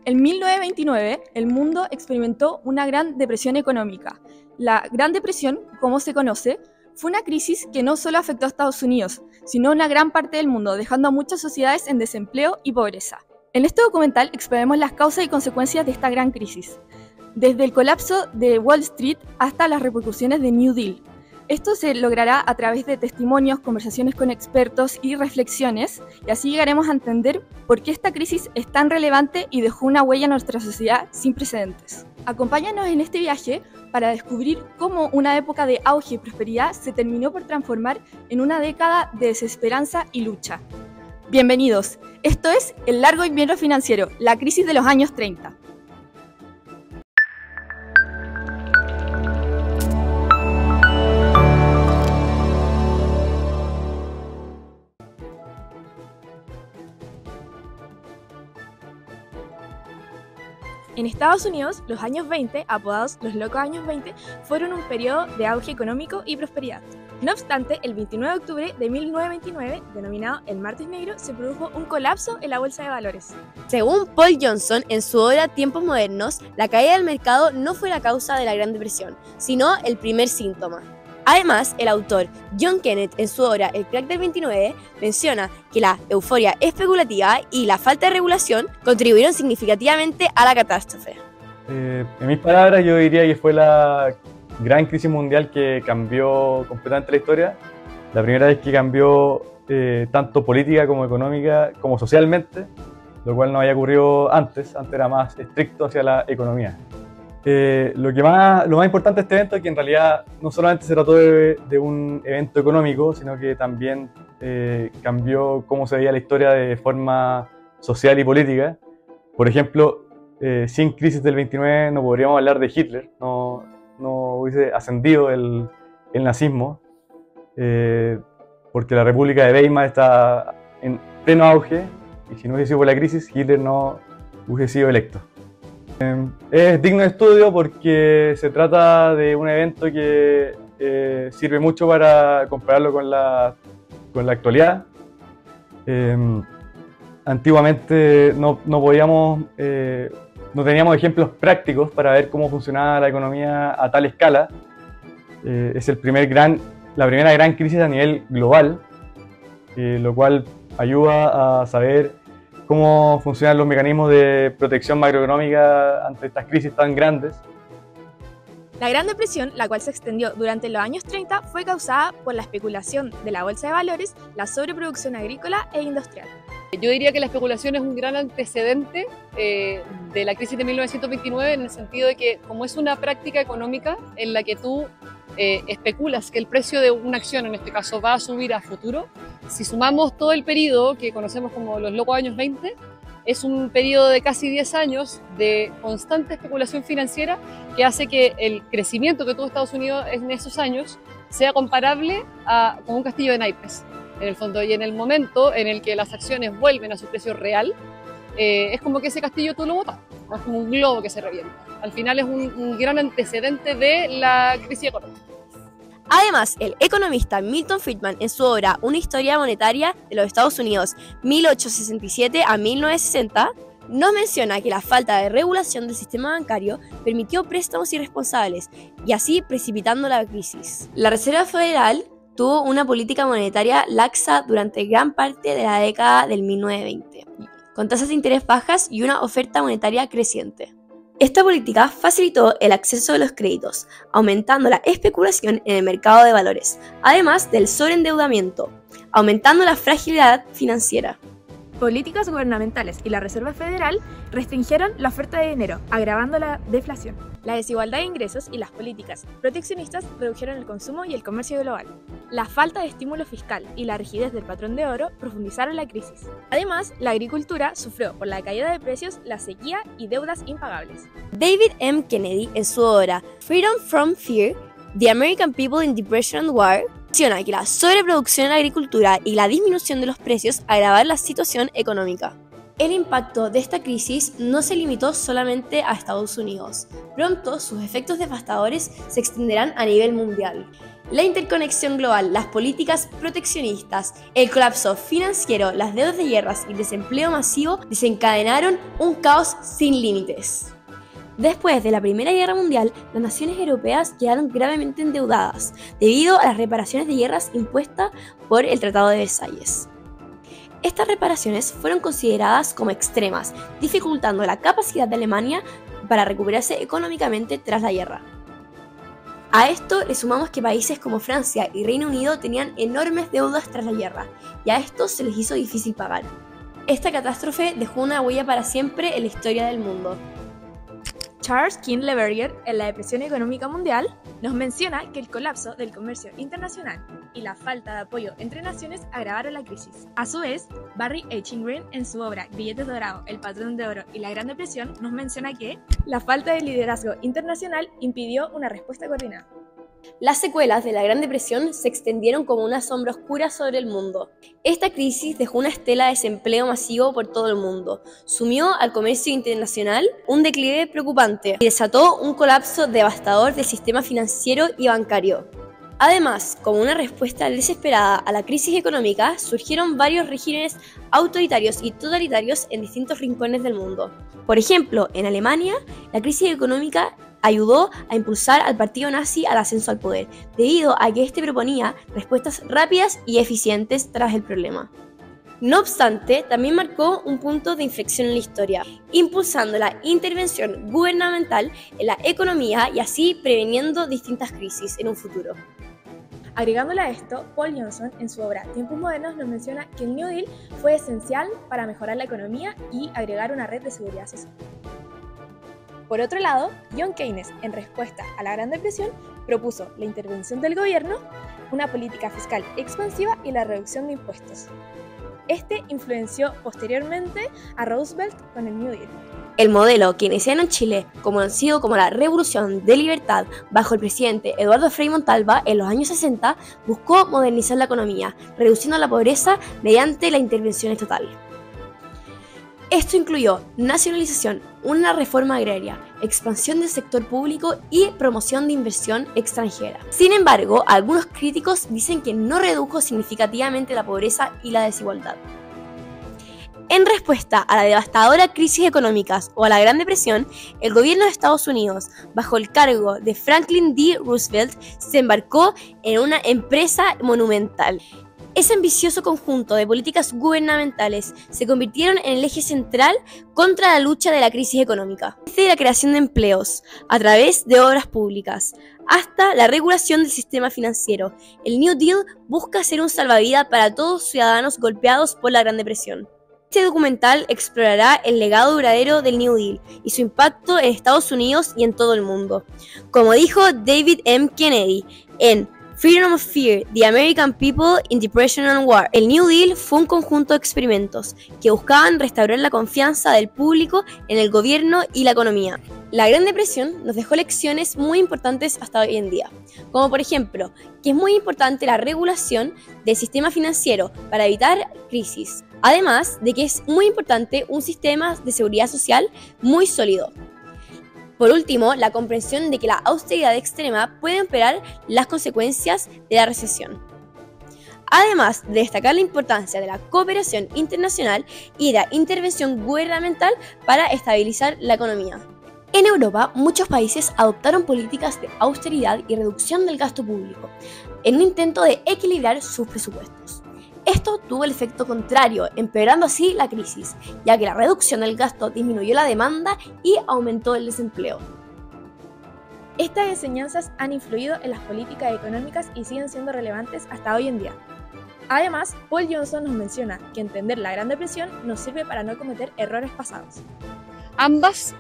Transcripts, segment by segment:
En 1929, el mundo experimentó una gran depresión económica. La Gran Depresión, como se conoce, fue una crisis que no solo afectó a Estados Unidos, sino a una gran parte del mundo, dejando a muchas sociedades en desempleo y pobreza. En este documental exploraremos las causas y consecuencias de esta gran crisis, desde el colapso de Wall Street hasta las repercusiones de New Deal. Esto se logrará a través de testimonios, conversaciones con expertos y reflexiones, y así llegaremos a entender por qué esta crisis es tan relevante y dejó una huella en nuestra sociedad sin precedentes. Acompáñanos en este viaje para descubrir cómo una época de auge y prosperidad se terminó por transformar en una década de desesperanza y lucha. Bienvenidos, esto es El Largo Invierno Financiero, la crisis de los años 30. En Estados Unidos, los años 20, apodados los locos años 20, fueron un periodo de auge económico y prosperidad. No obstante, el 29 de octubre de 1929, denominado el Martes Negro, se produjo un colapso en la bolsa de valores. Según Paul Johnson, en su obra Tiempos Modernos, la caída del mercado no fue la causa de la Gran Depresión, sino el primer síntoma. Además, el autor John Kenneth, en su obra El Crack del 29, menciona que la euforia especulativa y la falta de regulación contribuyeron significativamente a la catástrofe. En mis palabras, yo diría que fue la gran crisis mundial que cambió completamente la historia. La primera vez que cambió tanto política como económica como socialmente, lo cual no había ocurrido antes era más estricto hacia la economía. Lo más importante de este evento es que en realidad no solamente se trató de un evento económico, sino que también cambió cómo se veía la historia de forma social y política. Por ejemplo, sin crisis del 29 no podríamos hablar de Hitler, no hubiese ascendido el nazismo, porque la República de Weimar está en pleno auge y si no hubiese sido por la crisis, Hitler no hubiese sido electo. Es digno de estudio porque se trata de un evento que sirve mucho para compararlo con la actualidad. Antiguamente no teníamos ejemplos prácticos para ver cómo funcionaba la economía a tal escala. Es la primera gran crisis a nivel global, lo cual ayuda a saber cómo funcionan los mecanismos de protección macroeconómica ante estas crisis tan grandes. La Gran Depresión, la cual se extendió durante los años 30, fue causada por la especulación de la bolsa de valores, la sobreproducción agrícola e industrial. Yo diría que la especulación es un gran antecedente de la crisis de 1929 en el sentido de que como es una práctica económica en la que tú especulas que el precio de una acción, en este caso, va a subir a futuro, si sumamos todo el periodo que conocemos como los locos años 20, es un periodo de casi 10 años de constante especulación financiera que hace que el crecimiento que tuvo Estados Unidos en esos años sea comparable con un castillo de naipes, en el fondo, y en el momento en el que las acciones vuelven a su precio real, es como que ese castillo tú lo botas, ¿no? Es como un globo que se revienta. Al final es un gran antecedente de la crisis económica. Además, el economista Milton Friedman, en su obra Una historia monetaria de los Estados Unidos 1867 a 1960, nos menciona que la falta de regulación del sistema bancario permitió préstamos irresponsables y así precipitando la crisis. La Reserva Federal tuvo una política monetaria laxa durante gran parte de la década del 1920, con tasas de interés bajas y una oferta monetaria creciente. Esta política facilitó el acceso a los créditos, aumentando la especulación en el mercado de valores, además del sobreendeudamiento, aumentando la fragilidad financiera. Políticas gubernamentales y la Reserva Federal restringieron la oferta de dinero, agravando la deflación. La desigualdad de ingresos y las políticas proteccionistas redujeron el consumo y el comercio global. La falta de estímulo fiscal y la rigidez del patrón de oro profundizaron la crisis. Además, la agricultura sufrió por la caída de precios, la sequía y deudas impagables. David M. Kennedy, en su obra Freedom from Fear, The American People in Depression and War, menciona que la sobreproducción en la agricultura y la disminución de los precios agravaron la situación económica. El impacto de esta crisis no se limitó solamente a Estados Unidos. Pronto sus efectos devastadores se extenderán a nivel mundial. La interconexión global, las políticas proteccionistas, el colapso financiero, las deudas de guerras y el desempleo masivo desencadenaron un caos sin límites. Después de la Primera Guerra Mundial, las naciones europeas quedaron gravemente endeudadas debido a las reparaciones de guerras impuestas por el Tratado de Versalles. Estas reparaciones fueron consideradas como extremas, dificultando la capacidad de Alemania para recuperarse económicamente tras la guerra. A esto le sumamos que países como Francia y Reino Unido tenían enormes deudas tras la guerra, y a estos se les hizo difícil pagar. Esta catástrofe dejó una huella para siempre en la historia del mundo. Charles Kindleberger, en la Depresión Económica Mundial, nos menciona que el colapso del comercio internacional y la falta de apoyo entre naciones agravaron la crisis. A su vez, Barry Eichengreen, en su obra Billetes Dorados, El Patrón de Oro y la Gran Depresión, nos menciona que la falta de liderazgo internacional impidió una respuesta coordinada. Las secuelas de la Gran Depresión se extendieron como una sombra oscura sobre el mundo. Esta crisis dejó una estela de desempleo masivo por todo el mundo, sumió al comercio internacional un declive preocupante y desató un colapso devastador del sistema financiero y bancario. Además, como una respuesta desesperada a la crisis económica, surgieron varios regímenes autoritarios y totalitarios en distintos rincones del mundo. Por ejemplo, en Alemania, la crisis económica ayudó a impulsar al partido nazi al ascenso al poder, debido a que este proponía respuestas rápidas y eficientes tras el problema. No obstante, también marcó un punto de inflexión en la historia, impulsando la intervención gubernamental en la economía y así previniendo distintas crisis en un futuro. Agregándole a esto, Paul Johnson, en su obra Tiempos Modernos, nos menciona que el New Deal fue esencial para mejorar la economía y agregar una red de seguridad social. Por otro lado, John Keynes, en respuesta a la Gran Depresión, propuso la intervención del gobierno, una política fiscal expansiva y la reducción de impuestos. Este influenció posteriormente a Roosevelt con el New Deal. El modelo keynesiano en Chile, conocido como la Revolución de Libertad bajo el presidente Eduardo Frei Montalva en los años 60, buscó modernizar la economía, reduciendo la pobreza mediante la intervención estatal. Esto incluyó nacionalización, una reforma agraria, expansión del sector público y promoción de inversión extranjera. Sin embargo, algunos críticos dicen que no redujo significativamente la pobreza y la desigualdad. En respuesta a la devastadora crisis económica o a la Gran Depresión, el gobierno de Estados Unidos, bajo el cargo de Franklin D. Roosevelt, se embarcó en una empresa monumental. Ese ambicioso conjunto de políticas gubernamentales se convirtieron en el eje central contra la lucha de la crisis económica, desde la creación de empleos a través de obras públicas hasta la regulación del sistema financiero. El New Deal busca ser un salvavidas para todos los ciudadanos golpeados por la Gran Depresión. Este documental explorará el legado duradero del New Deal y su impacto en Estados Unidos y en todo el mundo. Como dijo David M. Kennedy en Freedom of Fear, The American People in Depression and War. El New Deal fue un conjunto de experimentos que buscaban restaurar la confianza del público en el gobierno y la economía. La Gran Depresión nos dejó lecciones muy importantes hasta hoy en día, como por ejemplo, que es muy importante la regulación del sistema financiero para evitar crisis, además de que es muy importante un sistema de seguridad social muy sólido. Por último, la comprensión de que la austeridad extrema puede empeorar las consecuencias de la recesión. Además de destacar la importancia de la cooperación internacional y de la intervención gubernamental para estabilizar la economía. En Europa, muchos países adoptaron políticas de austeridad y reducción del gasto público, en un intento de equilibrar sus presupuestos. Esto tuvo el efecto contrario, empeorando así la crisis, ya que la reducción del gasto disminuyó la demanda y aumentó el desempleo. Estas enseñanzas han influido en las políticas económicas y siguen siendo relevantes hasta hoy en día. Además, Paul Johnson nos menciona que entender la Gran Depresión nos sirve para no cometer errores pasados. Ambas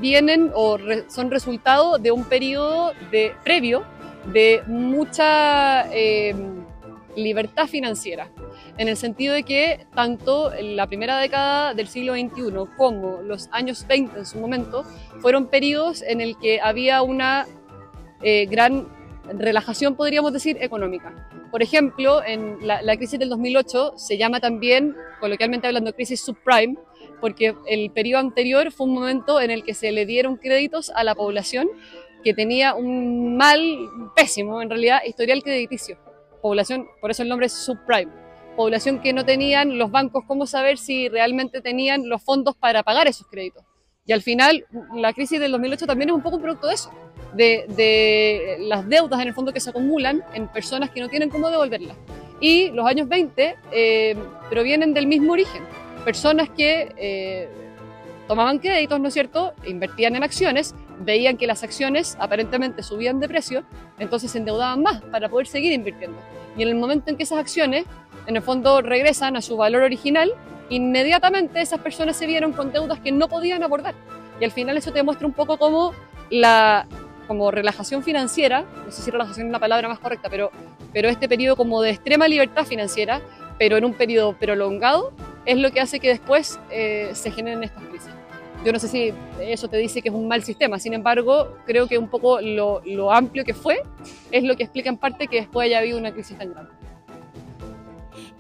vienen o son resultado de un periodo previo de mucha libertad financiera, en el sentido de que tanto la primera década del siglo XXI como los años 20 en su momento fueron periodos en el que había una gran relajación, podríamos decir, económica. Por ejemplo, en la crisis del 2008 se llama también, coloquialmente hablando, crisis subprime, porque el periodo anterior fue un momento en el que se le dieron créditos a la población que tenía un mal, pésimo en realidad, historial crediticio. Población, por eso el nombre es subprime. Población que no tenían los bancos cómo saber si realmente tenían los fondos para pagar esos créditos. Y al final, la crisis del 2008 también es un poco un producto de eso, de las deudas en el fondo que se acumulan en personas que no tienen cómo devolverlas. Y los años 20 provienen del mismo origen. Personas que tomaban créditos, ¿no es cierto?, invertían en acciones, veían que las acciones aparentemente subían de precio, entonces se endeudaban más para poder seguir invirtiendo. Y en el momento en que esas acciones, en el fondo, regresan a su valor original, inmediatamente esas personas se vieron con deudas que no podían abordar. Y al final eso te muestra un poco como relajación financiera, no sé si relajación es una palabra más correcta, pero este periodo como de extrema libertad financiera, pero en un periodo prolongado, es lo que hace que después se generen estas crisis. Yo no sé si eso te dice que es un mal sistema, sin embargo, creo que un poco lo amplio que fue es lo que explica en parte que después haya habido una crisis tan grande.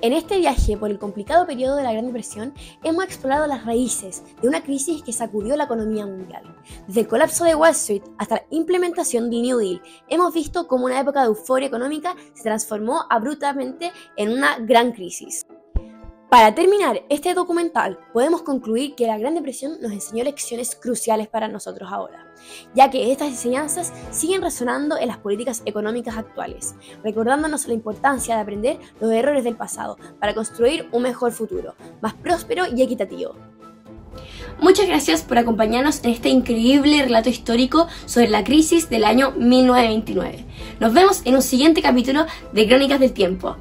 En este viaje por el complicado periodo de la Gran Depresión, hemos explorado las raíces de una crisis que sacudió la economía mundial. Desde el colapso de Wall Street hasta la implementación del New Deal, hemos visto cómo una época de euforia económica se transformó abruptamente en una gran crisis. Para terminar este documental, podemos concluir que la Gran Depresión nos enseñó lecciones cruciales para nosotros ahora, ya que estas enseñanzas siguen resonando en las políticas económicas actuales, recordándonos la importancia de aprender los errores del pasado para construir un mejor futuro, más próspero y equitativo. Muchas gracias por acompañarnos en este increíble relato histórico sobre la crisis del año 1929. Nos vemos en un siguiente capítulo de Crónicas del Tiempo.